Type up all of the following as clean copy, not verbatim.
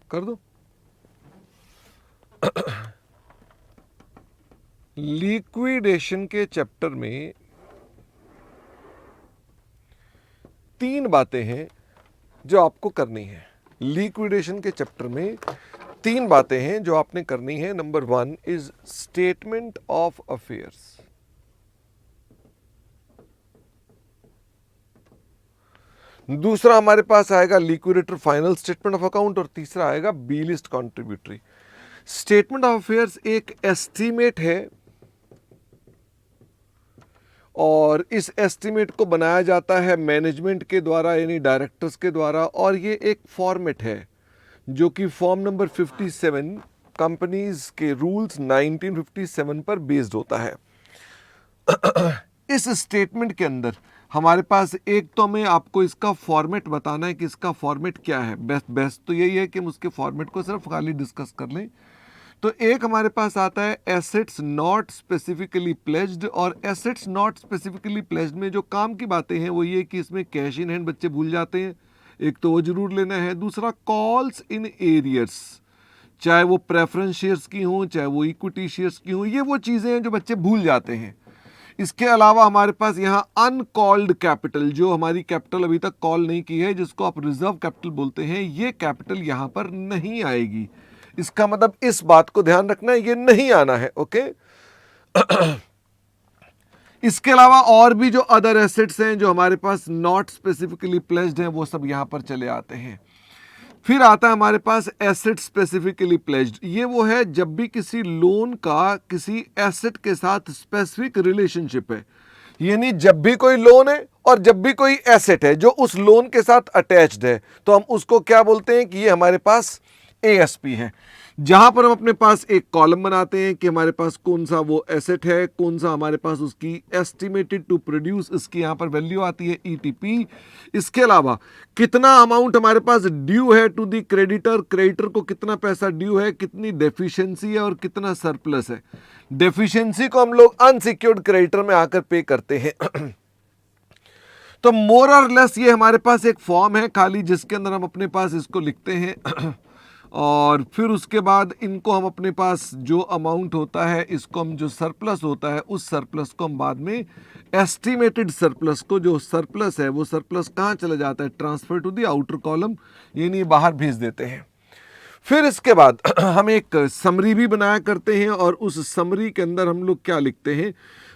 कर दो। लिक्विडेशन के चैप्टर में 3 बातें हैं जो आपको करनी है। लिक्विडेशन के चैप्टर में 3 बातें हैं जो आपने करनी है। Number 1 is statement of affairs. दूसरा हमारे पास आएगा liquidator final statement of account, और तीसरा आएगा B list contributory. Statement of affairs एक एस्टीमेट है और इस एस्टीमेट को बनाया जाता है मैनेजमेंट के द्वारा यानी डायरेक्टर्स के द्वारा, और ये एक फॉर्मेट है जो कि फॉर्म नंबर 57 कंपनीज के रूल्स 1957 पर बेस्ड होता है। इस स्टेटमेंट के अंदर हमारे पास एक तो हमें आपको इसका फॉर्मेट बताना है कि इसका फॉर्मेट क्या है। बेस्ट तो यही है कि हम उसके फॉर्मेट को सिर्फ खाली डिस्कस कर लें। तो एक हमारे पास आता है एसेट्स नॉट स्पेसिफिकली प्लेज्ड, और एसेट्स नॉट स्पेसिफिकली प्लेज्ड में जो काम की बातें हैं वो ये कि इसमें कैश इन हैंड बच्चे भूल जाते हैं, एक तो वो जरूर लेना है। दूसरा कॉल्स इन एरियर्स, चाहे वो प्रेफरेंस शेयर्स की हों चाहे वो इक्विटी शेयर्स की हों, ये वो चीज़ें हैं जो बच्चे भूल जाते हैं। इसके अलावा हमारे पास यहाँ अनकॉल्ड कैपिटल, जो हमारी कैपिटल अभी तक कॉल नहीं की है जिसको आप रिजर्व कैपिटल बोलते हैं, ये कैपिटल यहाँ पर नहीं आएगी। इसका मतलब इस बात को ध्यान रखना है, ये नहीं आना है। ओके। इसके अलावा और भी जो अदर एसेट्स हैं जो हमारे पास नॉट स्पेसिफिकली प्लेज्ड हैं वो सब यहां पर चले आते हैं। फिर आता है हमारे पास एसेट स्पेसिफिकली प्लेज्ड। ये वो है जब भी किसी लोन का किसी एसेट के साथ स्पेसिफिक रिलेशनशिप है, यानी जब भी कोई लोन है और जब भी कोई एसेट है जो उस लोन के साथ अटैच्ड है, तो हम उसको क्या बोलते हैं कि ये हमारे पास एएसपी है। जहां पर हम अपने पास एक कॉलम बनाते हैं कि हमारे पास कौन सा वो एसेट है, कौन सा हमारे पास उसकी एस्टिमेटेड टू प्रोड्यूस, इसकी यहां पर वैल्यू आती है ईटीपी। इसके अलावा कितना अमाउंट हमारे पास ड्यू है टू दी क्रेडिटर, क्रेडिटर को कितना पैसा ड्यू है, कितनी डेफिशिएंसी है और कितना सरप्लस है। डेफिशिएंसी को हम लोग अनसिक्योर्ड क्रेडिटर में आकर पे करते हैं। तो मोर और लेस ये हमारे पास एक फॉर्म है खाली जिसके अंदर हम अपने पास इसको लिखते हैं और फिर उसके बाद इनको हम अपने पास जो अमाउंट होता है इसको हम जो सरप्लस होता है उस सरप्लस को हम बाद में एस्टिमेटेड सरप्लस को, जो सरप्लस है वो सरप्लस कहाँ चला जाता है, transfer to the outer column, यानी बाहर भेज देते हैं। फिर इसके बाद हम एक समरी भी बनाया करते हैं और उस समरी के अंदर हम लोग क्या लिखते हैं,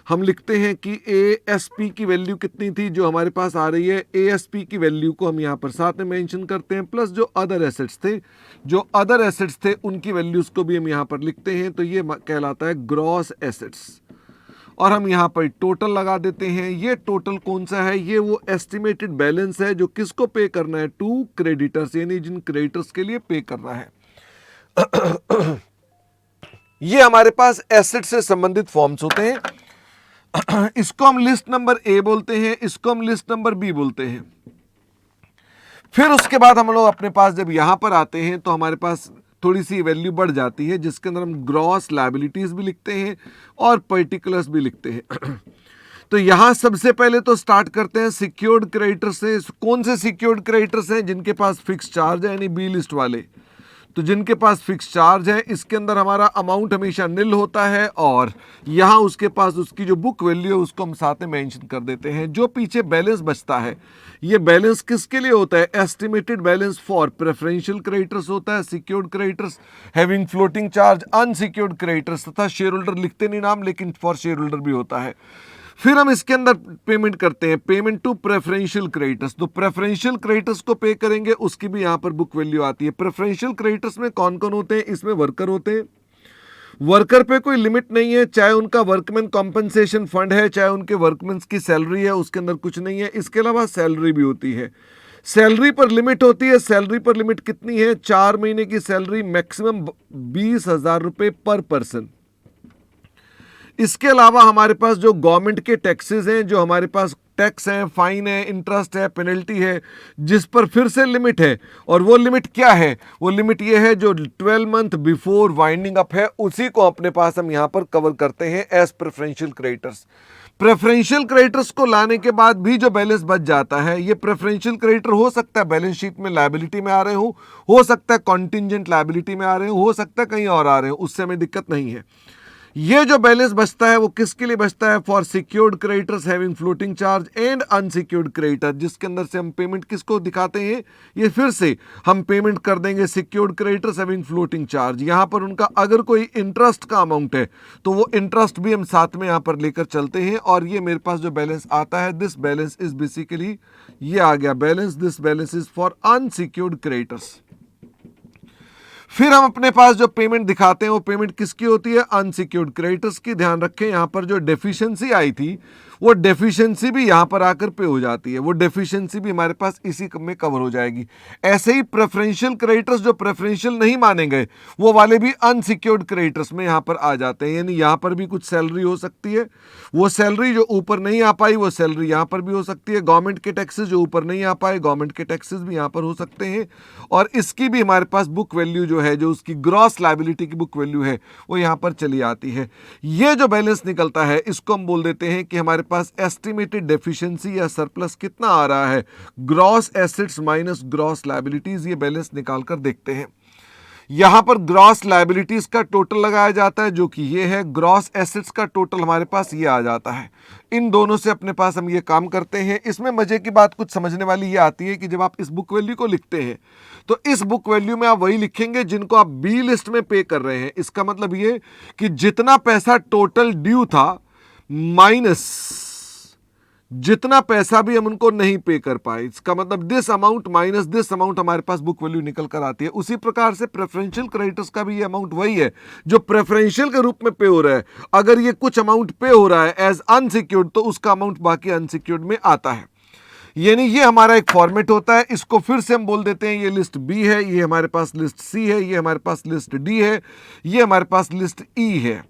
हम लिखते हैं कि एएसपी की वैल्यू कितनी थी जो हमारे पास आ रही है। एएसपी की वैल्यू को हम यहाँ पर साथ में मेंशन करते हैं, प्लस जो अदर एसेट्स थे, जो अदर एसेट्स थे उनकी वैल्यूज को भी हम यहाँ पर लिखते हैं। तो ये कहलाता है ग्रॉस एसेट्स, और हम यहाँ पर टोटल लगा देते हैं। ये टोटल कौन सा है, ये वो एस्टिमेटेड बैलेंस है जो किसको पे करना है, टू क्रेडिटर्स, यानी जिन क्रेडिटर्स के लिए पे करना है। ये हमारे पास एसेट से संबंधित फॉर्म्स होते हैं। इसको हम लिस्ट नंबर ए बोलते हैं, इसको हम लिस्ट नंबर बी बोलते हैं। फिर उसके बाद हम लोग अपने पास जब यहां पर आते हैं तो हमारे पास थोड़ी सी वैल्यू बढ़ जाती है जिसके अंदर हम ग्रॉस लायबिलिटीज भी लिखते हैं और पर्टिकुलर्स भी लिखते हैं। तो यहां सबसे पहले तो स्टार्ट करते हैं सिक्योर्ड क्रेडिटर्स से। कौन से सिक्योर्ड क्रेडिटर्स हैं, जिनके पास फिक्स चार्ज है यानी बी लिस्ट वाले। तो जिनके पास फिक्स चार्ज है इसके अंदर हमारा अमाउंट हमेशा निल होता है और यहाँ उसके पास उसकी जो बुक वैल्यू है उसको हम साथ में मेंशन कर देते हैं। जो पीछे बैलेंस बचता है ये बैलेंस किसके लिए होता है, estimated balance for preferential creditors होता है, secured creditors having floating charge, unsecured creditors तथा शेयर होल्डर लिखते नहीं नाम लेकिन फॉर शेयर होल्डर भी होता है। फिर हम इसके अंदर पेमेंट करते हैं, पेमेंट टू प्रेफरेंशियल क्रेडिटर्स। तो प्रेफरेंशियल क्रेडिटर्स को पे करेंगे उसकी भी यहां पर बुक वैल्यू आती है। प्रेफरेंशियल क्रेडिटर्स में कौन कौन होते हैं, इसमें वर्कर होते हैं। वर्कर पे कोई लिमिट नहीं है, चाहे उनका वर्कमैन कॉम्पनसेशन फंड है चाहे उनके वर्कमैन की सैलरी है, उसके अंदर कुछ नहीं है। इसके अलावा सैलरी भी होती है, सैलरी पर लिमिट होती है। सैलरी पर लिमिट कितनी है, 4 महीने की सैलरी, मैक्सिमम 20,000 रुपए पर पर्सन। इसके अलावा हमारे पास जो गवर्नमेंट के टैक्सेस हैं, जो हमारे पास टैक्स है, फाइन है, इंटरेस्ट है, पेनल्टी है, जिस पर फिर से लिमिट है। और वो लिमिट क्या है, वो लिमिट ये है जो 12 मंथ बिफोर वाइंडिंग अप है, उसी को अपने पास हम यहाँ पर कवर करते हैं as preferential creditors. Preferential creditors को लाने के बाद भी जो बैलेंस बच जाता है, ये प्रेफरेंशियल क्रेडिटर हो सकता है बैलेंस शीट में लायबिलिटी में आ रहे हो सकता है कॉन्टिंजेंट लायबिलिटी में आ रहे हो सकता है कहीं और आ रहे हो, उससे हमें दिक्कत नहीं है। ये जो बैलेंस बचता है वो किसके लिए बचता है? For secured creditors having floating charge and unsecured creditor, जिसके अंदर से हम पेमेंट किसको दिखाते हैं? ये फिर से हम पेमेंट कर देंगे secured creditors having floating charge. यहां पर उनका अगर कोई इंटरेस्ट का अमाउंट है तो वो इंटरेस्ट भी हम साथ में यहां पर लेकर चलते हैं। और ये मेरे पास जो बैलेंस आता है, दिस बैलेंस इज बेसिकली, ये आ गया balance, this balance is for unsecured creditors. फिर हम अपने पास जो पेमेंट दिखाते हैं वो पेमेंट किसकी होती है? अनसिक्योर्ड क्रेडिटर्स की। ध्यान रखें यहां पर जो डेफिशिएंसी आई थी वो डेफिशिएंसी भी यहां पर आकर पे हो जाती है, वो डेफिशिएंसी भी हमारे पास इसी में कवर हो जाएगी। ऐसे ही प्रेफरेंशियल क्रेडिटर्स जो प्रेफरेंशियल नहीं माने गए वो वाले भी अनसिक्योर्ड क्रेडिटर्स में यहां पर आ जाते हैं। यानी यहां पर भी कुछ सैलरी हो सकती है, वो सैलरी जो ऊपर नहीं आ पाई वो सैलरी यहां पर भी हो सकती है। गवर्नमेंट के टैक्सेस जो ऊपर नहीं आ पाए, गवर्नमेंट के टैक्सेस भी यहां पर हो सकते हैं। और इसकी भी हमारे पास बुक वैल्यू जो है, जो उसकी ग्रॉस लायबिलिटी की बुक वैल्यू है, वो यहां पर चली आती है। ये जो बैलेंस निकलता है इसको हम बोल देते हैं कि हमारे पास एस्टिमेटेड डेफिशिएंसी या सरप्लस कितना आ रहा है, gross assets minus gross liabilities. ये बैलेंस निकालकर देखते हैं। यहां पर ग्रॉस लायबिलिटीज का टोटल लगाया जाता है जो कि ये है, ग्रॉस एसेट्स का टोटल हमारे पास ये आ जाता है। इन दोनों से अपने पास हम ये काम करते हैं। इसमें मजे की बात कुछ समझने वाली ये आती है कि जब आप इस बुक वैल्यू को लिखते हैं तो इस बुक वैल्यू में आप वही लिखेंगे जिनको आप बी लिस्ट में पे कर रहे हैं। इसका मतलब ये कि जितना पैसा टोटल ड्यू था माइनस जितना पैसा भी हम उनको नहीं पे कर पाए, इसका मतलब this amount minus this amount हमारे पास बुक वैल्यू निकल कर आती है। उसी प्रकार से प्रेफरेंशियल क्रेडिटर्स का भी ये अमाउंट वही है जो प्रेफरेंशियल के रूप में पे हो रहा है। अगर ये कुछ अमाउंट पे हो रहा है एज अनसिक्योर्ड तो उसका अमाउंट बाकी अनसिक्योर्ड में आता है। यानी ये हमारा एक फॉर्मेट होता है। इसको फिर से हम बोल देते हैं ये लिस्ट बी है, ये हमारे पास लिस्ट सी है, ये हमारे पास लिस्ट डी है, ये हमारे पास लिस्ट ई है।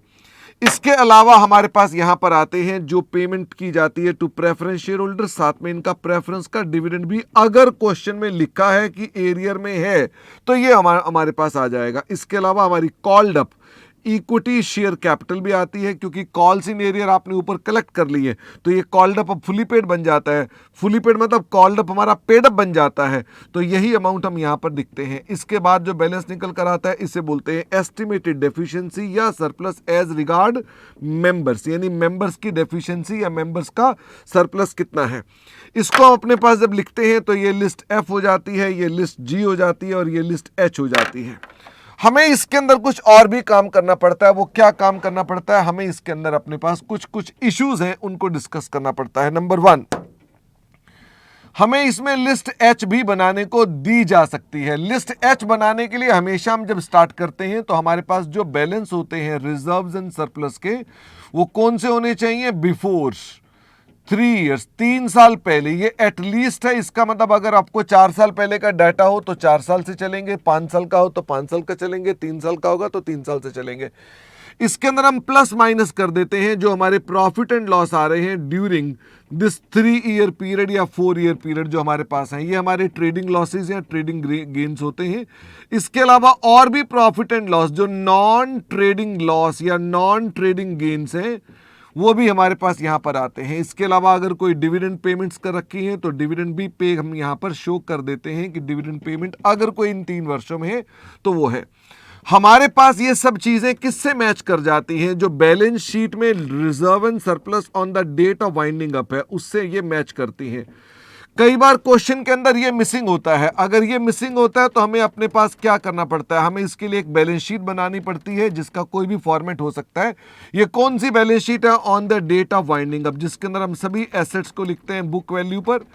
इसके अलावा हमारे पास यहां पर आते हैं जो पेमेंट की जाती है टू प्रेफरेंस शेयर होल्डर, साथ में इनका प्रेफरेंस का डिविडेंड भी अगर क्वेश्चन में लिखा है कि एरियर में है तो ये हमारे पास आ जाएगा। इसके अलावा हमारी called up equity share capital भी आती है, क्योंकि कॉल्स इन एरियर आपने ऊपर कलेक्ट कर ली है तो ये कॉल्ड अप अब फुली पेड बन जाता है। फुली पेड मतलब कॉल्ड अप हमारा पेड अप बन जाता है, तो यही अमाउंट हम यहां पर दिखते हैं। इसके बाद जो बैलेंस निकल कर आता है इसे बोलते हैं एस्टिमेटेड डेफिशिएंसी या सरप्लस एज रिगार्ड मेंबर्स, यानी मेंबर्स की डेफिशिएंसी या मेंबर्स का सरप्लस कितना है। इसको हम अपने पास जब लिखते हैं तो ये लिस्ट एफ हो जाती है, ये लिस्ट जी हो जाती है और ये लिस्ट एच हो जाती है। हमें इसके अंदर कुछ और भी काम करना पड़ता है। वो क्या काम करना पड़ता है? हमें इसके अंदर अपने पास कुछ इश्यूज हैं उनको डिस्कस करना पड़ता है। नंबर 1, हमें इसमें लिस्ट एच भी बनाने को दी जा सकती है। लिस्ट एच बनाने के लिए हमेशा हम जब स्टार्ट करते हैं तो हमारे पास जो बैलेंस होते हैं रिजर्व्स एंड सरप्लस के, वो कौन से होने चाहिए? बिफोर 3 ईयर्स, 3 साल पहले। ये एटलीस्ट है, इसका मतलब अगर आपको 4 साल पहले का डाटा हो तो 4 साल से चलेंगे, 5 साल का हो तो 5 साल का चलेंगे, 3 साल का होगा तो 3 साल से चलेंगे। इसके अंदर हम प्लस माइनस कर देते हैं जो हमारे प्रॉफिट एंड लॉस आ रहे हैं ड्यूरिंग दिस 3 ईयर पीरियड या 4 ईयर पीरियड जो हमारे पास हैं, ये हमारे ट्रेडिंग लॉसेज या ट्रेडिंग गेन्स होते हैं। इसके अलावा और भी प्रॉफिट एंड लॉस जो नॉन ट्रेडिंग लॉस या नॉन ट्रेडिंग गेन्स हैं वो भी हमारे पास यहां पर आते हैं। इसके अलावा अगर कोई डिविडेंड पेमेंट्स कर रखी हैं तो डिविडेंड भी पे हम यहां पर शो कर देते हैं कि डिविडेंड पेमेंट अगर कोई इन 3 वर्षों में है तो वो है। हमारे पास ये सब चीजें किससे मैच कर जाती हैं? जो बैलेंस शीट में reserve and surplus on the date of winding up है उससे ये मैच करती हैं। कई बार क्वेश्चन के अंदर ये मिसिंग होता है। अगर ये मिसिंग होता है तो हमें अपने पास क्या करना पड़ता है? हमें इसके लिए एक बैलेंस शीट बनानी पड़ती है जिसका कोई भी फॉर्मेट हो सकता है। ये कौन सी बैलेंस शीट है? On the date of winding up, जिसके अंदर हम सभी एसेट्स को लिखते हैं बुक वैल्यू पर,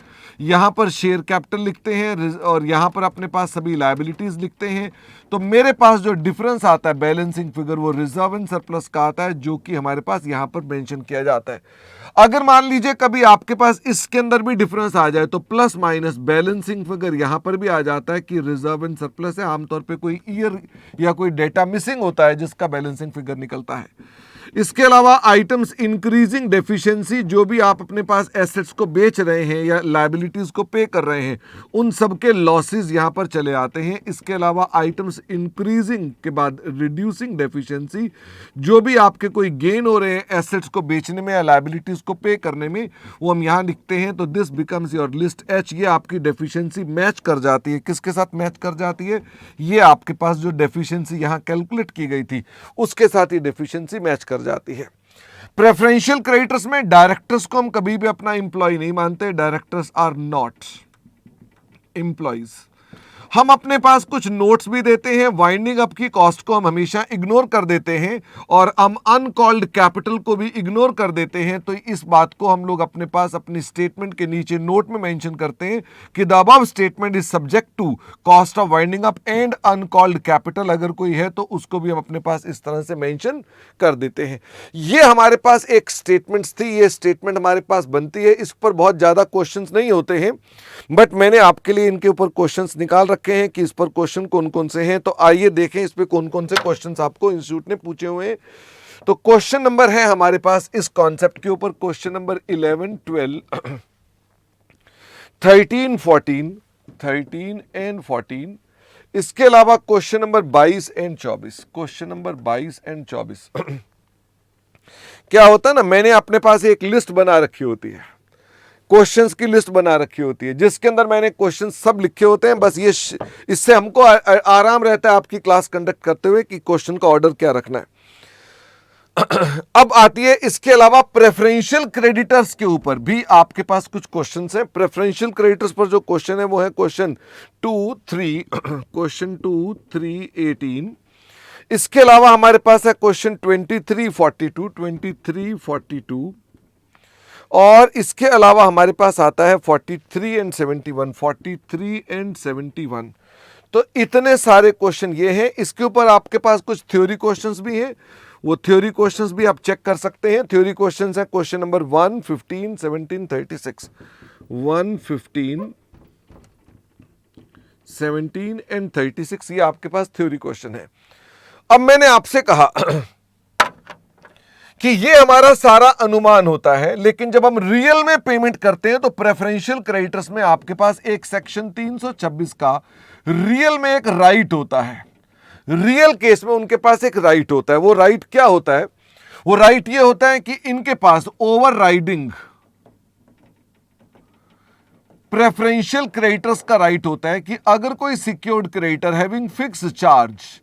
यहां पर शेयर कैपिटल लिखते हैं और यहां पर अपने पास सभी लायबिलिटीज लिखते हैं। तो मेरे पास जो डिफरेंस आता है बैलेंसिंग फिगर वो रिजर्व एंड सरप्लस का आता है जो कि हमारे पास यहां पर मेंशन किया जाता है। अगर मान लीजिए कभी आपके पास इसके अंदर भी डिफरेंस आ जाए तो प्लस माइनस बैलेंसिंग फिगर यहां पर भी आ जाता है कि रिजर्व एंड सरप्लस है। आमतौर पे कोई ईयर या कोई डेटा मिसिंग होता है जिसका बैलेंसिंग फिगर निकलता है। इसके अलावा आइटम्स इंक्रीजिंग डेफिशिएंसी, जो भी आप अपने पास एसेट्स को बेच रहे हैं या लायबिलिटीज को पे कर रहे हैं, उन सब के लॉसेस यहां पर चले आते हैं। इसके अलावा आइटम्स इंक्रीजिंग के बाद रिड्यूसिंग डेफिशिएंसी, जो भी आपके कोई गेन हो रहे हैं एसेट्स को बेचने में या लायबिलिटीज को पे करने में, वो हम यहां लिखते हैं। तो this becomes your list H. ये आपकी डेफिशिएंसी मैच कर जाती है, किसके साथ मैच कर जाती है? ये आपके पास जो डेफिशिएंसी यहां कैलकुलेट की गई थी उसके साथ ही डेफिशिएंसी मैच कर जाती है। प्रेफरेंशियल क्रेडिटर्स में डायरेक्टर्स को हम कभी भी अपना एम्प्लॉय नहीं मानते। Directors are not employees. हम अपने पास कुछ नोट्स भी देते हैं। वाइंडिंग अप की कॉस्ट को हम हमेशा इग्नोर कर देते हैं और हम अनकॉल्ड कैपिटल को भी इग्नोर कर देते हैं। तो इस बात को हम लोग अपने पास अपनी स्टेटमेंट के नीचे नोट में मेंशन करते हैं कि the above statement is subject to cost of winding up and uncalled capital. अगर कोई है तो उसको भी हम अपने पास इस तरह से मेंशन कर देते हैं। ये हमारे पास एक स्टेटमेंट्स थी, ये स्टेटमेंट हमारे पास बनती है। इस पर बहुत ज्यादा क्वेश्चंस नहीं होते हैं, बट मैंने आपके लिए इनके ऊपर क्वेश्चंस निकाल रखे हैं कि इस पर क्वेश्चन कौन कौन से हैं। तो आइए देखें इस पे कौन कौन से क्वेश्चंस आपको इंस्टीट्यूट ने पूछे हुए हैं। तो क्वेश्चन नंबर है हमारे पास इस कॉन्सेप्ट के ऊपर क्वेश्चन नंबर 11, 12, 13, 14, 13 एंड 14। इसके अलावा question number 22 and 24। Question number 22 and 24 क्या होता है ना, मैंने अपने पास एक लिस्ट बना रखी होती है, क्वेश्चंस की लिस्ट बना रखी होती है, जिसके अंदर मैंने क्वेश्चन सब लिखे होते हैं। बस ये इससे हमको आराम रहता है आपकी क्लास कंडक्ट करते हुए कि क्वेश्चन का ऑर्डर क्या रखना है। अब आती है इसके अलावा प्रेफरेंशियल क्रेडिटर्स के ऊपर भी आपके पास कुछ क्वेश्चंस हैं। प्रेफरेंशियल क्रेडिटर्स पर जो क्वेश्चन है वो है क्वेश्चन 2, 3, क्वेश्चन 2, 3, 18। इसके अलावा हमारे पास है क्वेश्चन 23, 42, 23, 42। और इसके अलावा हमारे पास आता है 43 एंड 71, 43 एंड 71। तो इतने सारे क्वेश्चन ये हैं। इसके ऊपर आपके पास कुछ थ्योरी क्वेश्चंस भी हैं, वो थ्योरी क्वेश्चंस भी आप चेक कर सकते हैं। थ्योरी क्वेश्चंस है क्वेश्चन नंबर 1, 15, 17, 36, 1, 15, 17 एंड 36। ये आपके पास थ्योरी क्वेश्चन है। अब मैंने आपसे कहा कि ये हमारा सारा अनुमान होता है, लेकिन जब हम रियल में पेमेंट करते हैं तो प्रेफरेंशियल क्रेडिटर्स में आपके पास एक सेक्शन 326 का रियल में एक राइट होता है। रियल केस में उनके पास एक राइट होता है। वो राइट क्या होता है? वो राइट ये होता है कि इनके पास ओवरराइडिंग प्रेफरेंशियल क्रेडिटर्स का राइट होता है कि अगर कोई secured creditor having fix charge,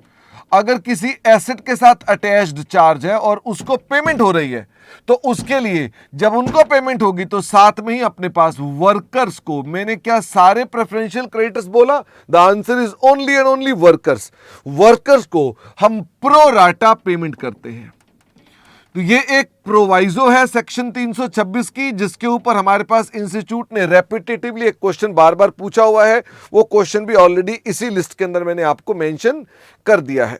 अगर किसी एसेट के साथ अटैच्ड चार्ज है और उसको पेमेंट हो रही है, तो उसके लिए जब उनको पेमेंट होगी तो साथ में ही अपने पास वर्कर्स को, मैंने क्या सारे प्रेफरेंशियल क्रेडिटर्स बोला? The answer is only and only workers. Workers को हम प्रो राटा पेमेंट करते हैं। तो ये एक प्रोवाइजो है सेक्शन 326 की, जिसके ऊपर हमारे पास इंस्टीट्यूट ने रेपिटेटिवली एक क्वेश्चन बार बार पूछा हुआ है। वो क्वेश्चन भी ऑलरेडी इसी लिस्ट के अंदर मैंने आपको मेंशन कर दिया है।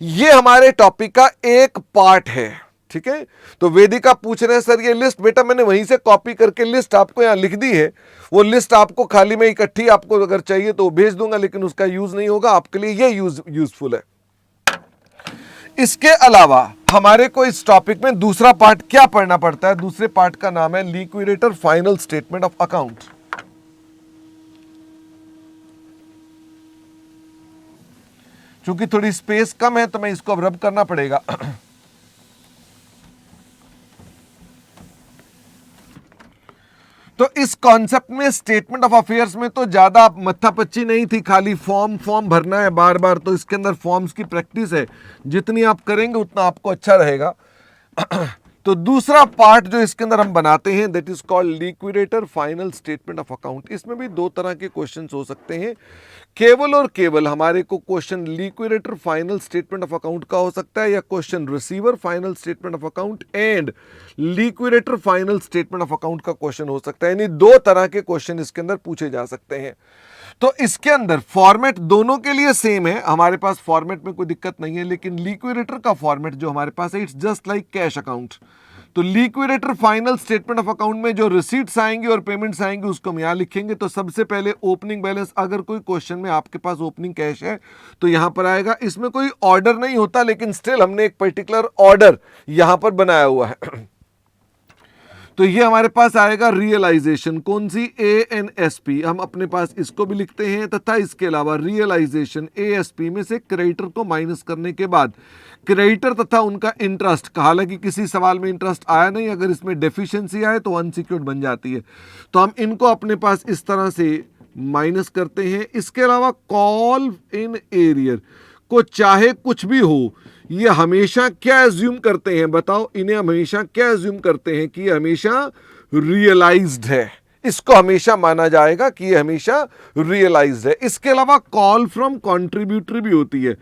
ये हमारे टॉपिक का एक पार्ट है, ठीक है। तो वेदिका पूछ रहे हैं सर ये लिस्ट, बेटा मैंने वहीं से कॉपी करके लिस्ट आपको यहां लिख दी है। वो लिस्ट आपको खाली में इकट्ठी आपको अगर चाहिए तो भेज दूंगा, लेकिन उसका यूज नहीं होगा, आपके लिए ये यूजफुल है। इसके अलावा हमारे को इस टॉपिक में दूसरा पार्ट क्या पढ़ना पड़ता है? दूसरे पार्ट का नाम है liquidator final statement of account. चूंकि थोड़ी स्पेस कम है तो मैं इसको अब रब करना पड़ेगा। तो इस कॉन्सेप्ट में स्टेटमेंट ऑफ अफेयर्स में तो ज्यादा मत्थापच्ची नहीं थी, खाली फॉर्म भरना है बार बार। तो इसके अंदर फॉर्म्स की प्रैक्टिस है, जितनी आप करेंगे उतना आपको अच्छा रहेगा। तो दूसरा पार्ट जो इसके अंदर हम बनाते हैं that is called liquidator final statement of account. इसमें भी दो तरह के क्वेश्चंस हो सकते हैं। केवल और केवल हमारे को question liquidator final statement of account का हो सकता है, या question receiver final statement of account and liquidator final statement of account का क्वेश्चन हो सकता है। यानी दो तरह के क्वेश्चन इसके अंदर पूछे जा सकते हैं। तो इसके अंदर फॉर्मेट दोनों के लिए सेम है, हमारे पास फॉर्मेट में कोई दिक्कत नहीं है। लेकिन लिक्विडेटर का फॉर्मेट जो हमारे पास है it's just like cash account. तो liquidator final statement of account में जो रिसीट्स आएंगे और पेमेंट्स आएंगे उसको हम यहां लिखेंगे। तो सबसे पहले ओपनिंग बैलेंस, अगर कोई क्वेश्चन में आपके पास ओपनिंग कैश है तो यहां पर आएगा। इसमें कोई ऑर्डर नहीं होता, लेकिन स्टिल हमने एक पर्टिकुलर ऑर्डर यहां पर बनाया हुआ है। तो ये हमारे पास आएगा रियलाइजेशन, कौन सी, ANSP, हम अपने पास इसको भी लिखते हैं। तथा इसके अलावा रियलाइजेशन ASP में से क्रेडिटर को माइनस करने के बाद क्रेडिटर तथा उनका इंटरेस्ट, हालांकि किसी सवाल में इंटरेस्ट आया नहीं, अगर इसमें डेफिशिएंसी आए तो अनसिक्योर्ड बन जाती है, तो हम इनको अपने पास इस तरह से माइनस करते हैं। इसके अलावा कॉल इन एरियर को चाहे कुछ भी हो, ये हमेशा क्या एज्यूम करते हैं, बताओ, इन्हें हमेशा क्या एज्यूम करते हैं कि ये हमेशा रियलाइज्ड है। इसको हमेशा माना जाएगा कि ये हमेशा रियलाइज्ड है। इसके अलावा कॉल फ्रॉम कॉन्ट्रीब्यूटरी भी होती है।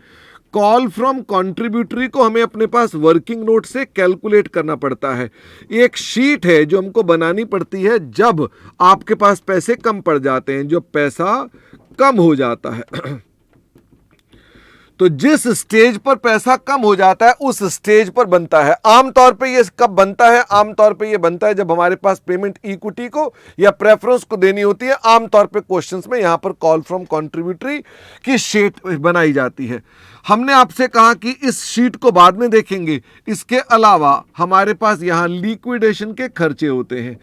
कॉल फ्रॉम कॉन्ट्रीब्यूटरी को हमें अपने पास वर्किंग नोट से कैलकुलेट करना पड़ता है। एक शीट है जो हमको बनानी पड़ती है जब आपके पास पैसे कम पड़ जाते हैं, जो पैसा कम हो जाता है। तो जिस स्टेज पर पैसा कम हो जाता है उस स्टेज पर बनता है। आमतौर पे ये कब बनता है, आमतौर पे ये बनता है जब हमारे पास पेमेंट इक्विटी को या प्रेफरेंस को देनी होती है। आमतौर पे क्वेश्चंस में यहां पर कॉल फ्रॉम कॉन्ट्रीब्यूटरी की शीट बनाई जाती है। हमने आपसे कहा कि इस शीट को बाद में देखेंगे। इसके अलावा हमारे पास यहां लिक्विडेशन के खर्चे होते हैं।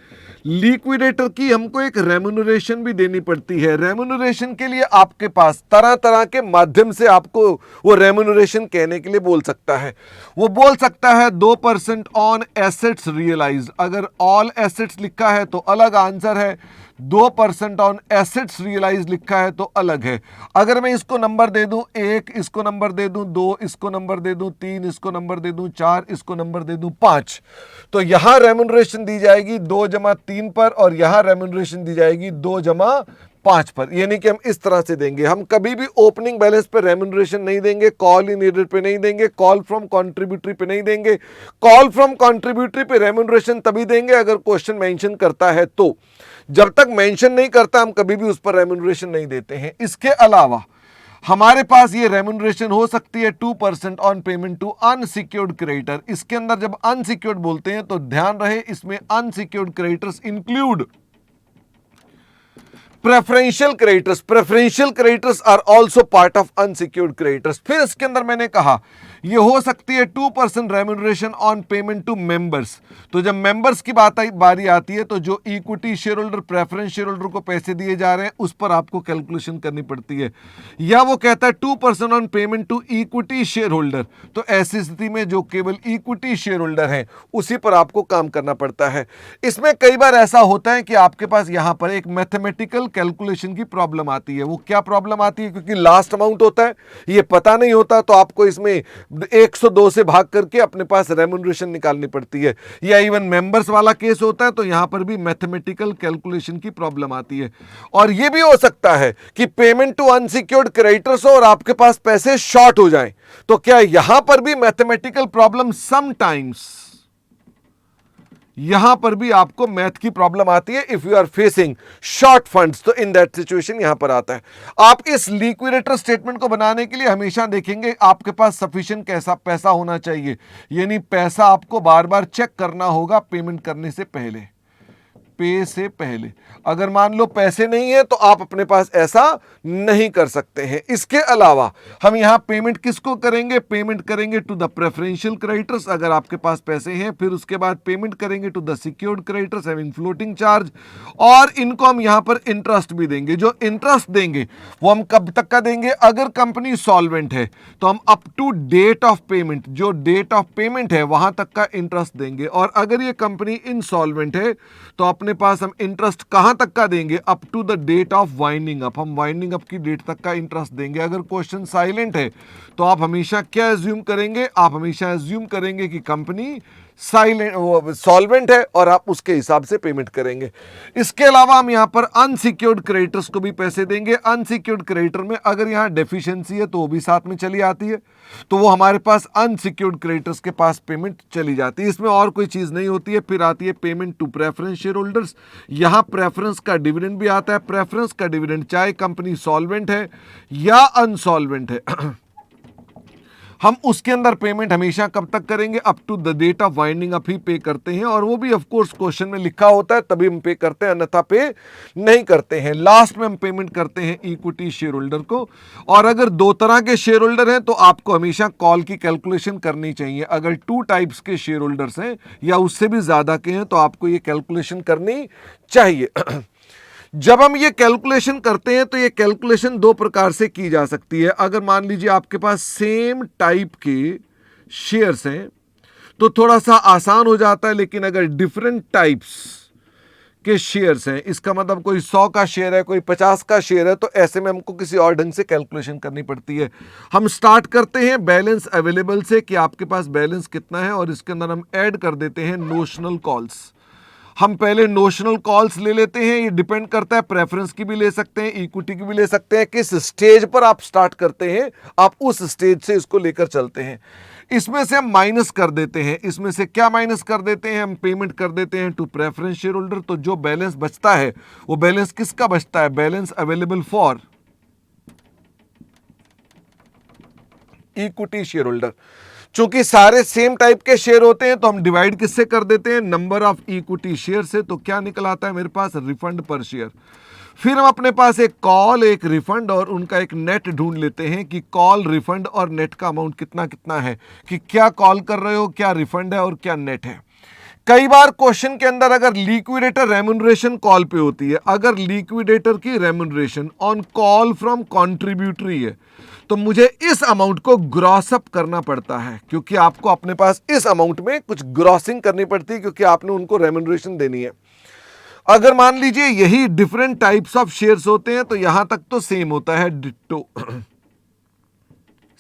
लिक्विडेटर की हमको एक रेम्यूनरेशन भी देनी पड़ती है। रेम्यूनरेशन के लिए आपके पास तरह तरह के माध्यम से आपको वो रेम्यूनरेशन कहने के लिए बोल सकता है। वो बोल सकता है 2% ऑन एसेट्स रियलाइज्ड। अगर ऑल एसेट्स लिखा है तो अलग आंसर है, 2% ऑन एसेट्स रियलाइज लिखा है तो अलग है। अगर मैं इसको नंबर दे दूं 1, इसको नंबर दे दूं 2, इसको नंबर दे दूं 3, इसको नंबर दे दूं 4, इसको नंबर दे दूं 5, तो यहां रेम्यूनरेशन दी जाएगी 2 जमा 3 पर और यहां रेम्यूनरेशन दी जाएगी 2 जमा 5 पर। यानी कि हम इस तरह से देंगे। हम कभी भी ओपनिंग बैलेंस पे रेम्यूनरेशन नहीं देंगे, कॉल इन एरियर पे नहीं देंगे, कॉल फ्रॉम कॉन्ट्रीब्यूटरी पे नहीं देंगे। कॉल फ्रॉम कॉन्ट्रीब्यूटरी पे रेम्यूनरेशन तभी देंगे अगर क्वेश्चन मेंशन करता है तो। जब तक मेंशन नहीं करता हम कभी भी उस पर रेम्यूनरेशन नहीं देते हैं। इसके अलावा हमारे पास ये रेम्यूनरेशन हो सकती है 2% on payment to unsecured creditor. इसके अंदर जब अनसिक्योर्ड बोलते हैं तो ध्यान रहे इसमें unsecured creditors include preferential creditors. Preferential creditors are also part of unsecured creditors. फिर इसके अंदर मैंने कहा ये हो सकती है 2% remuneration on payment to members. तो जब मेंबर्स की बारी आती है तो जो equity share holder, preference share holder को पैसे दिए जा रहे हैं उस पर आपको कैलकुलेशन करनी पड़ती है। या वो कहता है 2% on payment to equity share holder, तो ऐसी स्थिति में जो केवल इक्विटी शेयर होल्डर है उसी पर आपको काम करना पड़ता है। इसमें कई बार ऐसा होता है कि आपके पास यहां पर एक मैथमेटिकल कैलकुलेशन की प्रॉब्लम आती है। वो क्या प्रॉब्लम आती है, क्योंकि लास्ट अमाउंट होता है, ये पता नहीं होता, तो आपको इसमें 102 से भाग करके अपने पास रेम्यूनरेशन निकालनी पड़ती है। या इवन मेंबर्स वाला केस होता है तो यहां पर भी मैथमेटिकल कैलकुलेशन की प्रॉब्लम आती है। और यह भी हो सकता है कि पेमेंट टू अनसिक्योर्ड क्रेडिटर्स हो और आपके पास पैसे शॉर्ट हो जाएं, तो क्या यहां पर भी मैथमेटिकल प्रॉब्लम, समटाइम्स यहां पर भी आपको मैथ की प्रॉब्लम आती है if you are facing short funds, तो इन दैट सिचुएशन यहां पर आता है। आप इस लिक्विडेटर स्टेटमेंट को बनाने के लिए हमेशा देखेंगे आपके पास सफिशिएंट कैसा पैसा होना चाहिए, यानी पैसा आपको बार बार चेक करना होगा पेमेंट करने से पहले, पे से पहले। अगर मान लो पैसे नहीं है तो आप अपने पास ऐसा नहीं कर सकते हैं। इसके अलावा हम यहां पेमेंट किसको करेंगे, पेमेंट करेंगे टू द प्रेफरेंशियल क्रेडिटर्स अगर आपके पास पैसे हैं। फिर उसके बाद पेमेंट करेंगे to the secured creditors having floating charge, और इनको हम यहां पर इंटरेस्ट भी देंगे। जो इंटरेस्ट देंगे वो हम कब तक का देंगे, अगर कंपनी सॉल्वेंट है तो हम up to date of payment, जो डेट ऑफ पेमेंट है वहां तक का इंटरेस्ट देंगे। और अगर ये कंपनी इनसॉल्वेंट है तो अपने पास हम इंटरेस्ट कहां तक का देंगे, up to the date of winding up, हम वाइंडिंग अप की डेट तक का इंटरेस्ट देंगे। अगर क्वेश्चन साइलेंट है तो आप हमेशा क्या एज्यूम करेंगे, आप हमेशा एज्यूम करेंगे कि कंपनी सॉल्वेंट है और आप उसके हिसाब से पेमेंट करेंगे। इसके अलावा हम यहां पर अनसिक्योर्ड क्रेडिटर्स को भी पैसे देंगे। अनसिक्योर्ड क्रेडिटर में अगर यहां डेफिशिएंसी है तो वो भी साथ में चली आती है, तो वो हमारे पास अनसिक्योर्ड क्रेडिटर्स के पास पेमेंट चली जाती है। इसमें और कोई चीज नहीं होती है। फिर आती है payment to preference share holders. यहां प्रेफरेंस का डिविडेंड भी आता है। प्रेफरेंस का डिविडेंड चाहे कंपनी सॉल्वेंट है या अनसॉल्वेंट है हम उसके अंदर पेमेंट हमेशा कब तक करेंगे, up to the date of winding up ही पे करते हैं, और वो भी ऑफ कोर्स क्वेश्चन में लिखा होता है तभी हम पे करते हैं, अन्यथा पे नहीं करते हैं। लास्ट में हम पेमेंट करते हैं इक्विटी शेयर होल्डर को। और अगर दो तरह के शेयर होल्डर हैं तो आपको हमेशा कॉल की कैलकुलेशन करनी चाहिए। अगर 2 टाइप्स के शेयर होल्डर्स हैं या उससे भी ज्यादा के हैं तो आपको ये कैलकुलेशन करनी चाहिए। जब हम ये कैलकुलेशन करते हैं तो ये कैलकुलेशन 2 प्रकार से की जा सकती है। अगर मान लीजिए आपके पास सेम टाइप के शेयर्स हैं तो थोड़ा सा आसान हो जाता है, लेकिन अगर डिफरेंट टाइप्स के शेयर्स हैं, इसका मतलब कोई 100 का शेयर है, कोई 50 का शेयर है, तो ऐसे में हमको किसी और ढंग से कैलकुलेशन करनी पड़ती है। हम स्टार्ट करते हैं बैलेंस अवेलेबल से कि आपके पास बैलेंस कितना है, और इसके अंदर हम ऐड कर देते हैं नोशनल कॉल्स। हम पहले नोशनल कॉल्स ले लेते हैं, ये डिपेंड करता है, प्रेफरेंस की भी ले सकते हैं, इक्विटी की भी ले सकते हैं, किस स्टेज पर आप स्टार्ट करते हैं, आप उस स्टेज से इसको लेकर चलते हैं। इसमें से हम माइनस कर देते हैं, इसमें से क्या माइनस कर देते हैं, हम पेमेंट कर देते हैं टू प्रेफरेंस शेयर होल्डर। तो जो बैलेंस बचता है वो बैलेंस किसका बचता है, balance available for equity share holder. चूंकि सारे सेम टाइप के शेयर होते हैं तो हम डिवाइड किससे कर देते हैं, नंबर ऑफ इक्विटी शेयर से। तो क्या निकल आता है मेरे पास, रिफंड पर शेयर। फिर हम अपने पास एक कॉल, एक रिफंड और उनका एक नेट ढूंढ लेते हैं कि कॉल, रिफंड और नेट का अमाउंट कितना कितना है, कि क्या कॉल कर रहे हो, क्या रिफंड है और क्या नेट है। कई बार क्वेश्चन के अंदर अगर लिक्विडेटर रेम्युनरेशन कॉल पे होती है, अगर लिक्विडेटर की remuneration on call from contributory है, तो मुझे इस अमाउंट को ग्रॉस अप करना पड़ता है, क्योंकि आपको अपने पास इस अमाउंट में कुछ ग्रॉसिंग करनी पड़ती है, क्योंकि आपने उनको रेम्युनरेशन देनी है। अगर मान लीजिए यही डिफरेंट टाइप्स ऑफ शेयर्स होते हैं तो यहां तक तो सेम होता है, डिट्टो,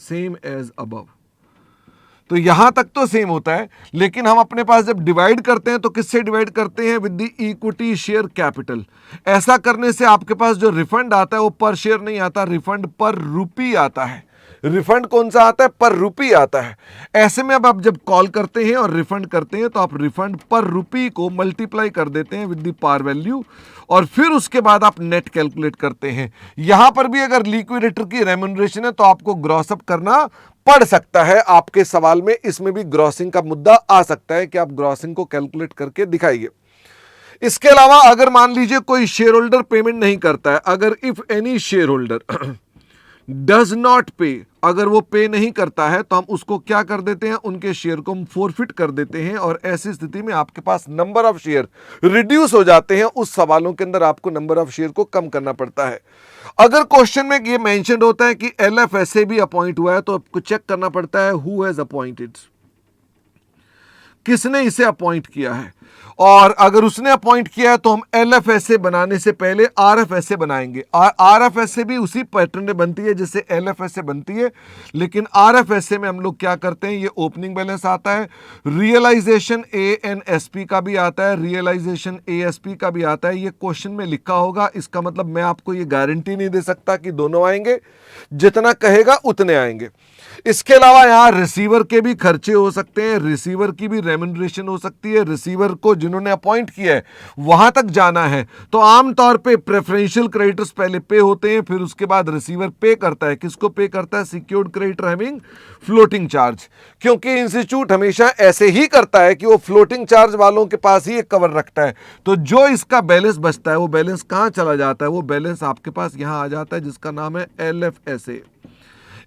सेम एज अबव, तो यहां तक तो सेम होता है। लेकिन हम अपने पास जब डिवाइड करते हैं तो किससे डिवाइड करते हैं, with the equity share capital. ऐसा करने से आपके पास जो रिफंड आता है वो पर शेयर नहीं आता, रिफंड पर रुपी आता है। रिफंड कौन सा आता है, पर रुपी आता है। ऐसे में अब आप जब कॉल करते हैं और रिफंड करते हैं तो आप रिफंड पर रुपी को मल्टीप्लाई कर देते हैं विद द पार वैल्यू, और फिर उसके बाद आप नेट कैलकुलेट करते हैं। यहां पर भी अगर लिक्विडेटर की रेम्युनरेशन है तो आपको ग्रॉस अप करना पड़ सकता है। आपके सवाल में इसमें भी ग्रॉसिंग का मुद्दा आ सकता है कि आप ग्रॉसिंग को कैलकुलेट करके दिखाइए। इसके अलावा अगर मान लीजिए कोई शेयर होल्डर पेमेंट नहीं करता है, अगर if any share holder does not पे, अगर वो पे नहीं करता है तो हम उसको क्या कर देते हैं, उनके शेयर को हम फोरफिट कर देते हैं, और ऐसी स्थिति में आपके पास नंबर ऑफ शेयर रिड्यूस हो जाते हैं। उस सवालों के अंदर आपको नंबर ऑफ शेयर को कम करना पड़ता है। अगर क्वेश्चन में ये मेंशन होता है कि LFSA भी अपॉइंट हुआ है तो आपको चेक करना पड़ता है हु हैज अपॉइंटेड, किसने इसे अपॉइंट किया है। और अगर उसने अपॉइंट किया है तो हम LFSA बनाने से पहले RFSA बनाएंगे। RFSA भी उसी पैटर्न में बनती है जिससे LFSA बनती है, लेकिन RFSA में हम लोग क्या करते हैं, ये ओपनिंग बैलेंस आता है, रियलाइजेशन ANSP का भी आता है, रियलाइजेशन ASP का भी आता है। ये क्वेश्चन में लिखा होगा, इसका मतलब मैं आपको ये गारंटी नहीं दे सकता कि दोनों आएंगे, जितना कहेगा उतने आएंगे। इसके अलावा यहां रिसीवर के भी खर्चे हो सकते हैं, रिसीवर की भी रेम्युनरेशन हो सकती है। रिसीवर को जिन्होंने अपॉइंट किया है वहां तक जाना है तो आमतौर पे प्रेफरेंशियल क्रेडिटर्स पहले पे होते हैं, फिर उसके बाद रिसीवर पे करता है। किसको पे करता है, secured creditor having floating charge, क्योंकि इंस्टीट्यूट हमेशा ऐसे ही करता है कि वो फ्लोटिंग चार्ज वालों के पास ही एक कवर रखता है। तो जो इसका बैलेंस बचता है वो बैलेंस कहां चला जाता है, वो बैलेंस आपके पास यहां आ जाता है, जिसका नाम है LFSA।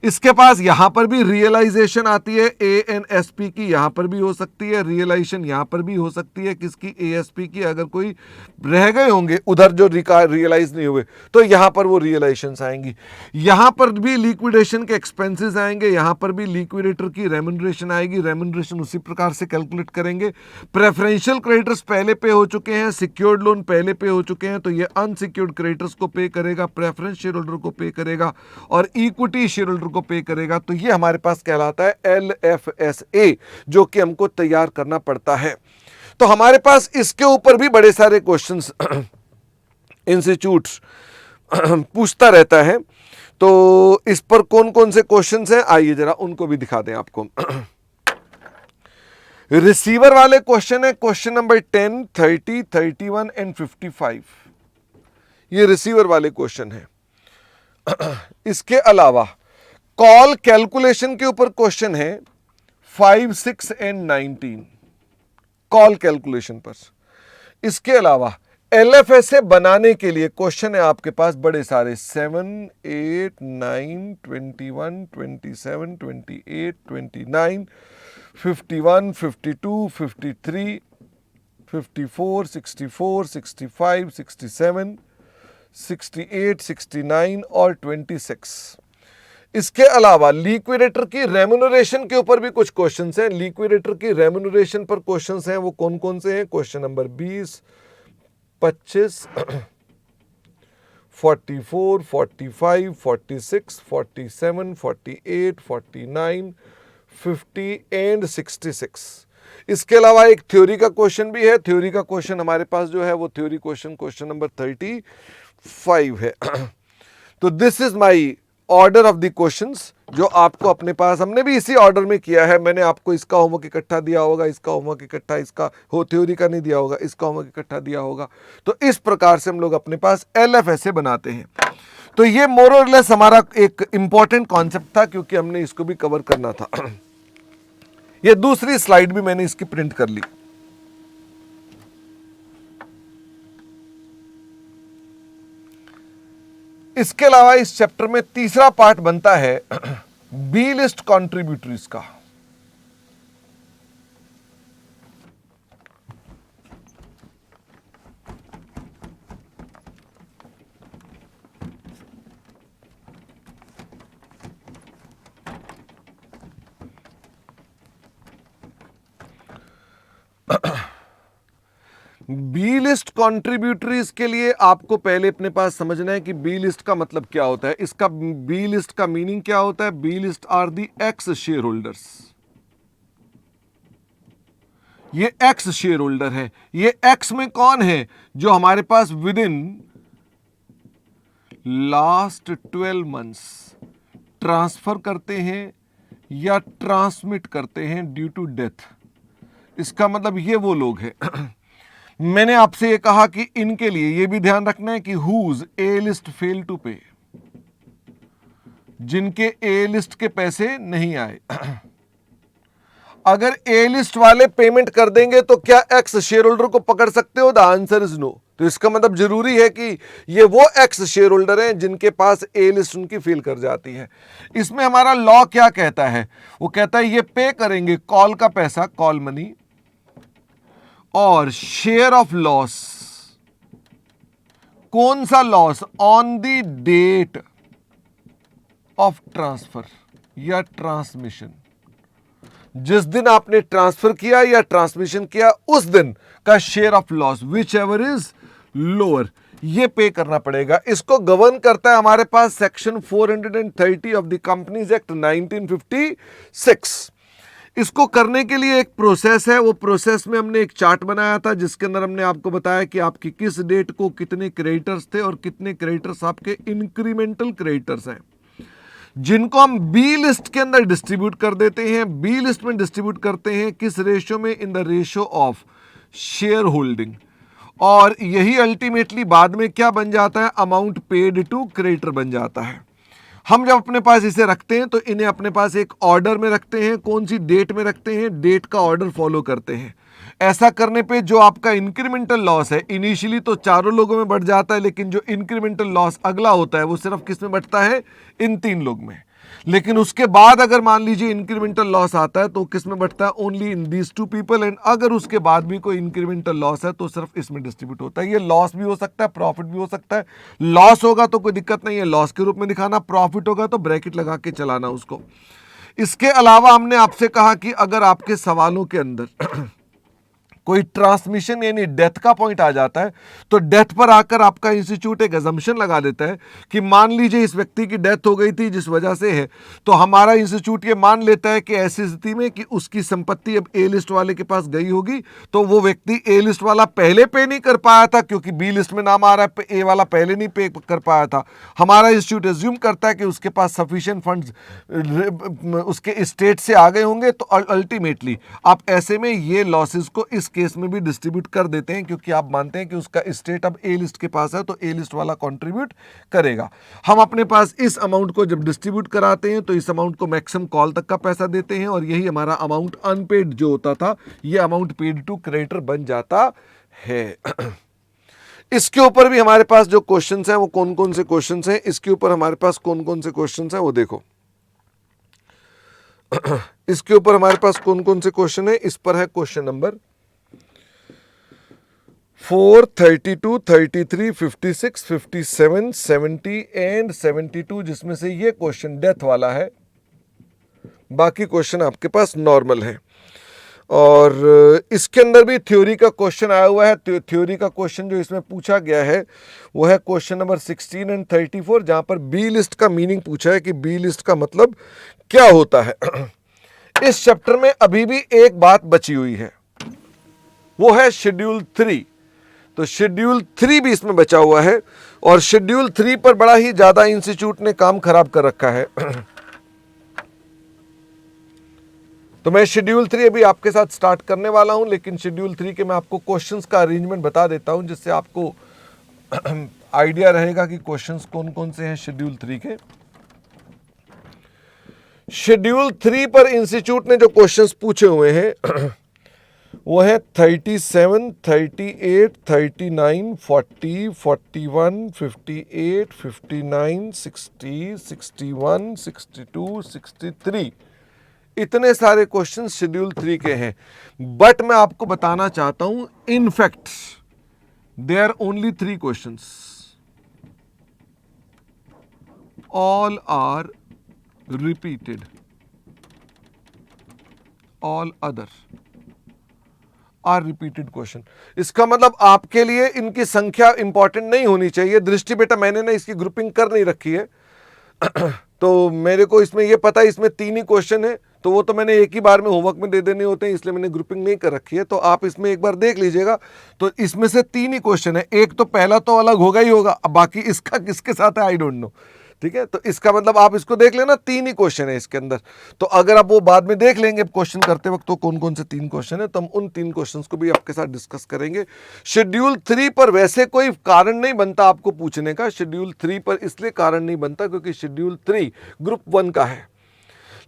इसके पास यहां पर भी रियलाइजेशन आती है ANSP की, यहां पर भी हो सकती है रियलाइजेशन, यहां पर भी हो सकती है किसकी, ASP की। अगर कोई रह गए होंगे उधर जो रियलाइज नहीं हुए तो यहां पर वो रियलाइजेशन आएंगी। यहां पर भी लिक्विडेशन के एक्सपेंसेस आएंगे, यहां पर भी लिक्विडेटर की रेम्युनरेशन आएगी। रेम्युनरेशन उसी प्रकार से कैलकुलेट करेंगे। प्रेफरेंशियल क्रेडिटर्स पहले पे हो चुके हैं, सिक्योर्ड लोन पहले पे हो चुके हैं, तो ये अनसिक्योर्ड क्रेडिटर्स को पे करेगा, प्रेफरेंस शेयर होल्डर को पे करेगा और इक्विटी शेयर होल्डर को पे करेगा। तो ये हमारे पास कहलाता है LFSA, जो कि हमको तैयार करना पड़ता है। तो हमारे पास इसके ऊपर भी बड़े सारे क्वेश्चंस इंस्टीट्यूट पूछता रहता है। तो इस पर कौन कौन से क्वेश्चंस हैं, आइए जरा उनको भी दिखा दें आपको। रिसीवर वाले क्वेश्चन है, क्वेश्चन नंबर 10, 30, 31 एंड 55। ये रिसीवर वाले क्वेश्चन है। इसके अलावा कॉल कैलकुलेशन के ऊपर क्वेश्चन है 5, 6 एंड 19 कॉल कैलकुलेशन पर। इसके अलावा LFSA बनाने के लिए क्वेश्चन है आपके पास बड़े सारे 7, 8, 9, 21, 27, 28, 29, 51, 52, 53, 54, 64, 65, 67, 68, 69 और 26। इसके अलावा लिक्विडेटर की रेम्यूनरेशन के ऊपर भी कुछ क्वेश्चंस हैं। लिक्विडेटर की रेम्यूनरेशन पर क्वेश्चंस हैं, वो कौन कौन से हैं? Question number 20, 25, 44, 45, 46, 47, 48, 49, 50 and 66। इसके अलावा एक थ्योरी का क्वेश्चन भी है। थ्योरी का क्वेश्चन हमारे पास जो है वो थ्योरी क्वेश्चन नंबर 35 है। तो this is my order of the questions जो आपको अपने पास, हमने भी इसी ऑर्डर में किया है। मैंने आपको इसका होमवर्क इकट्ठा दिया होगा, इसका होमवर्क इकट्ठा, इसका हो थ्योरी का नहीं दिया होगा, इसका होमवर्क इकट्ठा दिया होगा। तो इस प्रकार से हम लोग अपने पास LFSA बनाते हैं। तो ये मोर और लेस हमारा एक इंपॉर्टेंट कॉन्सेप्ट था, क्योंकि हमने इसको भी कवर करना था। ये दूसरी स्लाइड भी मैंने इसकी प्रिंट कर ली। इसके अलावा इस चैप्टर में तीसरा पार्ट बनता है बी लिस्ट कॉन्ट्रीब्यूटरीज का। बी लिस्ट कॉन्ट्रीब्यूटरीज के लिए आपको पहले अपने पास समझना है कि बी लिस्ट का मतलब क्या होता है। इसका बी लिस्ट का मीनिंग क्या होता है? B list are the ex shareholders. ये एक्स शेयर होल्डर है। ये एक्स में कौन है? जो हमारे पास within last 12 months transfer करते हैं या ट्रांसमिट करते हैं ड्यू टू डेथ। इसका मतलब ये वो लोग हैं। मैंने आपसे ये कहा कि इनके लिए ये भी ध्यान रखना है कि whose a list fail to pay, जिनके ए लिस्ट के पैसे नहीं आए। अगर ए लिस्ट वाले पेमेंट कर देंगे तो क्या एक्स शेयर होल्डर को पकड़ सकते हो? The answer is no. तो इसका मतलब जरूरी है कि ये वो एक्स शेयर होल्डर हैं जिनके पास ए लिस्ट उनकी फेल कर जाती है। इसमें हमारा लॉ क्या कहता है? वो कहता है ये पे करेंगे कॉल का पैसा, कॉल मनी, और शेयर ऑफ लॉस। कौन सा loss? On the date of transfer या ट्रांसमिशन। जिस दिन आपने ट्रांसफर किया या ट्रांसमिशन किया उस दिन का share of loss, whichever is lower, ये पे करना पड़ेगा। इसको गवर्न करता है हमारे पास section 430 of the companies act 1956। इसको करने के लिए एक प्रोसेस है। वो प्रोसेस में हमने एक चार्ट बनाया था जिसके अंदर हमने आपको बताया कि आपकी किस डेट को कितने क्रेडिटर्स थे और कितने क्रेडिटर्स आपके इंक्रीमेंटल क्रेडिटर्स हैं, जिनको हम बी लिस्ट के अंदर डिस्ट्रीब्यूट कर देते हैं। बी लिस्ट में डिस्ट्रीब्यूट करते हैं किस रेशियो में? In the ratio of share holding. और यही अल्टीमेटली बाद में क्या बन जाता है? अमाउंट पेड टू क्रेडिटर बन जाता है। हम जब अपने पास इसे रखते हैं तो इन्हें अपने पास एक ऑर्डर में रखते हैं। कौन सी डेट में रखते हैं? डेट का ऑर्डर फॉलो करते हैं। ऐसा करने पे जो आपका इंक्रीमेंटल लॉस है, इनिशियली तो चारों लोगों में बढ़ जाता है, लेकिन जो इंक्रीमेंटल लॉस अगला होता है वो सिर्फ किस में बढ़ता है? इन 3 लोग में। लेकिन उसके बाद अगर मान लीजिए इंक्रीमेंटल लॉस आता है तो किस में बढ़ता है? Only in these 2 people. And अगर उसके बाद भी कोई इंक्रीमेंटल लॉस है तो सिर्फ इसमें डिस्ट्रीब्यूट होता है। ये लॉस भी हो सकता है, प्रॉफिट भी हो सकता है। लॉस होगा तो कोई दिक्कत नहीं है, लॉस के रूप में दिखाना। प्रॉफिट होगा तो ब्रैकेट लगा के चलाना उसको। इसके अलावा हमने आपसे कहा कि अगर आपके सवालों के अंदर कोई ट्रांसमिशन यानी डेथ का पॉइंट आ जाता है तो डेथ पर आकर आपका इंस्टीट्यूट एक अजम्पशन लगा देता है कि मान लीजिए इस व्यक्ति की डेथ हो गई थी जिस वजह से है, तो हमारा इंस्टीट्यूट ये मान लेता है कि ऐसी स्थिति में कि उसकी संपत्ति अब ए लिस्ट वाले के पास गई होगी, तो वो व्यक्ति ए लिस्ट वाला पहले पे नहीं कर पाया था क्योंकि बी लिस्ट में नाम आ रहा है, ए वाला पहले नहीं पे कर पाया था। हमारा इंस्टीट्यूट एज्यूम करता है कि उसके पास सफिशिएंट फंड्स उसके स्टेट से आ गए होंगे, तो अल्टीमेटली आप ऐसे में ये लॉसेस को इस केस में भी डिस्ट्रीब्यूट कर देते हैं, क्योंकि आप मानते हैं कि उसका स्टेट अब ए लिस्ट के पास है तो ए लिस्ट वाला कंट्रीब्यूट करेगा। हम अपने पास इस अमाउंट को जब डिस्ट्रीब्यूट कराते हैं तो इस अमाउंट को मैक्सिमम कॉल तक का पैसा देते हैं, और यही हमारा अमाउंट अनपेड जो होता था ये अमाउंट पेड टू क्रेडिटर बन जाता है। इसके ऊपर भी हमारे पास जो क्वेश्चंस हैं वो कौन कौन से क्वेश्चंस हैं, इसके ऊपर हमारे पास कौन कौन से क्वेश्चंस हैं वो देखो। इसके ऊपर हमारे पास कौन कौन से क्वेश्चन है, इस पर है क्वेश्चन नंबर 4, 32, 33, 56, 57, 70 एंड 72, जिसमें से ये क्वेश्चन डेथ वाला है, बाकी क्वेश्चन आपके पास नॉर्मल है। और इसके अंदर भी थ्योरी का क्वेश्चन आया हुआ है। थ्योरी का क्वेश्चन जो इसमें पूछा गया है वो है क्वेश्चन नंबर 16 एंड 34, जहां पर बी लिस्ट का मीनिंग पूछा है कि बी लिस्ट का मतलब क्या होता है। इस चैप्टर में अभी भी एक बात बची हुई है, वो है शेड्यूल 3। तो शेड्यूल 3 भी इसमें बचा हुआ है, और शेड्यूल 3 पर बड़ा ही ज्यादा इंस्टीट्यूट ने काम खराब कर रखा है। तो मैं शेड्यूल 3 अभी आपके साथ स्टार्ट करने वाला हूं, लेकिन शेड्यूल 3 के मैं आपको क्वेश्चंस का अरेंजमेंट बता देता हूं, जिससे आपको आइडिया रहेगा कि क्वेश्चंस कौन कौन से हैं शेड्यूल 3 के। शेड्यूल 3 पर इंस्टीट्यूट ने जो क्वेश्चंस पूछे हुए हैं वो है 37, 38, 39, 40, 41, 58, 59, 60, 61, 62, 63। इतने सारे क्वेश्चंस शेड्यूल 3 के हैं। बट मैं आपको बताना चाहता हूं, in fact there are only 3 questions, all are repeated, all other are repeated question. इसका मतलब आपके लिए इनकी संख्या इंपॉर्टेंट नहीं होनी चाहिए। दृष्टि बेटा मैंने ना इसकी ग्रुपिंग कर नहीं रखी है तो मेरे को इसमें ये पता है इसमें 3 ही क्वेश्चन है, तो वो तो मैंने एक ही बार में होमवर्क में दे देने होते हैं, इसलिए मैंने ग्रुपिंग नहीं कर रखी है। तो आप इसमें एक बार देख लीजिएगा, तो इसमें से 3 ही क्वेश्चन है। एक तो पहला तो अलग होगा ही होगा, अब बाकी इसका किसके साथ है आई डोंट नो। ठीक है, तो इसका मतलब आप इसको देख लेना, 3 ही क्वेश्चन है इसके अंदर। तो अगर आप वो बाद में देख लेंगे क्वेश्चन करते वक्त तो कौन कौन से 3 क्वेश्चन है, तो हम उन 3 क्वेश्चंस को भी आपके साथ डिस्कस करेंगे। शेड्यूल 3 पर वैसे कोई कारण नहीं बनता आपको पूछने का। शेड्यूल 3 पर इसलिए कारण नहीं बनता क्योंकि शेड्यूल 3 ग्रुप 1 का है,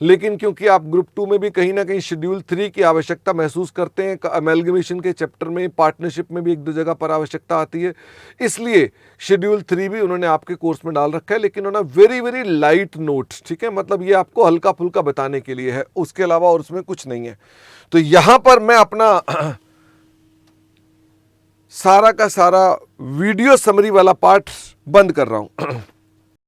लेकिन क्योंकि आप ग्रुप 2 में भी कहीं ना कहीं शेड्यूल 3 की आवश्यकता महसूस करते हैं, अमेलगमेशन के चैप्टर में, पार्टनरशिप में भी 1-2 जगह पर आवश्यकता आती है, इसलिए शेड्यूल 3 भी उन्होंने आपके कोर्स में डाल रखा है, लेकिन उन्होंने वेरी वेरी लाइट नोट्स। ठीक है, मतलब ये आपको हल्का फुल्का बताने के लिए है, उसके अलावा और उसमें कुछ नहीं है। तो यहां पर मैं अपना सारा का सारा वीडियो समरी वाला पार्ट बंद कर रहा हूं।